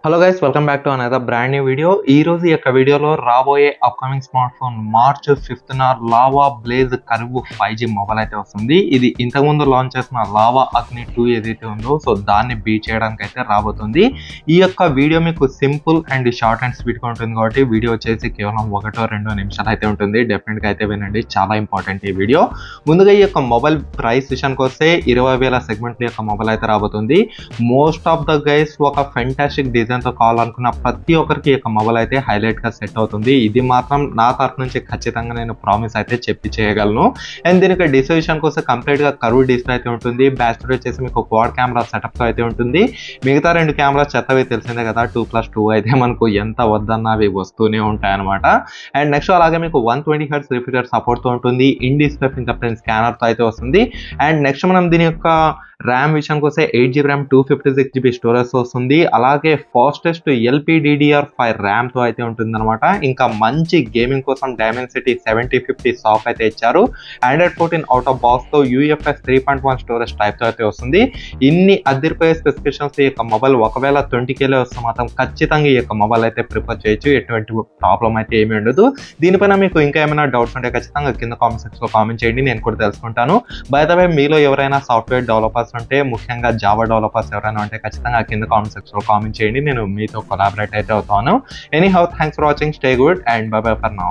Hello guys, welcome back to another brand new video. ఈ రోజు ఈ యొక్క వీడియోలో రాబోయే అప్కమింగ్ స్మార్ట్ ఫోన్ మార్చ్ 5న Lava blaze curve 5G mobile అయితే వస్తుంది. ఇది ఇంతకుముందు లాంచ్ చేసిన లావా అగ్ని 2 ఏదైతే ఉందో సో దాన్ని బీట్ చేయడానికి అయితే రాబోతుంది. ఈ యొక్క వీడియో మీకు సింపుల్ అండ్ షార్ట్ అండ్ స్వీట్గా ఉంటుంది కాబట్టి వీడియో వచ్చేసి కేవలం 1-2 నిమిషాలు అయితే ఉంటుంది. డెఫినెట్గా అయితే వినండి, చాలా ఇంపార్టెంట్ ఈ వీడియో. ముందుగా ఈ యొక్క మొబైల్ ప్రైస్ విషయానికి వస్తే 20,000 సెగ్మెంట్ యొక్క మొబైల్ అయితే రాబోతుంది. మోస్ట్ ఆఫ్ ద గైస్ ఒక ఫెంటాస్టిక్ డిజైన్తో కావాలనుకున్న ప్రతి ఒక్కరికి ఈ మొబైల్ అయితే హైలైట్గా సెట్ అవుతుంది. ఇది మాత్రం నా తరఫు నుంచి ఖచ్చితంగా నేను ప్రామిస్ అయితే చెప్పి చేయగలను. అండ్ దీనికి డిస్ప్లేషన్ కోసం కంప్లీట్గా కర్వ్ డిస్ప్లే అయితే ఉంటుంది. బ్యాక్ సైడ్ వచ్చేసి మీకు క్వాడ్ కెమెరా సెటప్తో అయితే ఉంటుంది. మిగతా 2 కెమెరాస్ చెత్తవి తెలిసిందే కదా, 2+2 అయితే మనకు ఎంత వద్దన్నా అవి వస్తూనే ఉంటాయి అనమాట. అండ్ నెక్స్ట్ అలాగే మీకు 120Hz రిఫ్రెష్ సపోర్ట్తో ఉంటుంది. ఇన్ డిస్ప్లే ఫింగర్ ప్రింట్ స్కానర్తో అయితే వస్తుంది. అండ్ నెక్స్ట్ మనం దీని యొక్క ర్యామ్ విషయానికి వస్తే 8GB ర్యామ్ 256GB స్టోరేజ్ వస్తుంది. అలాగే ఫాస్టెస్ట్ LPDDR5 ర్యామ్తో అయితే ఉంటుంది అనమాట. ఇంకా మంచి గేమింగ్ కోసం డైమెన్సిటీ 7050 సాఫ్ట్ అయితే ఇచ్చారు. Android 14 అవుట్ ఆఫ్ బాక్స్తో UFS 3.1 స్టోరేజ్ టైప్తో అయితే వస్తుంది. ఇన్ని అదిరిపోయే స్పెసిఫికేషన్స్ ఈ యొక్క మొబైల్ ఒకవేళ 20Kలో వస్తే మాత్రం ఖచ్చితంగా ఈ యొక్క మొబైల్ అయితే ప్రిఫర్ చేయొచ్చు. ఎటువంటి ప్రాబ్లం అయితే ఏమీ ఉండదు. దీనిపైన మీకు ఇంకా ఏమైనా డౌట్స్ ఉంటే ఖచ్చితంగా కింద కామెంట్ సెక్షన్లో కామెంట్ చేయండి, నేను కూడా తెలుసుకుంటాను. బై ద వే మీలో ఎవరైనా సాఫ్ట్వేర్ డెవలపర్స్ ఉంటే, ముఖ్యంగా జావా డెవలపర్స్ ఎవరైనా ఉంటే ఖచ్చితంగా కింద కామెంట్ సెక్షన్లో కామెంట్ చేయండి, నేను మీతో కొలాబరేట్ అయితే అవుతాను. Any how, thanks for watching, stay good and by by for now.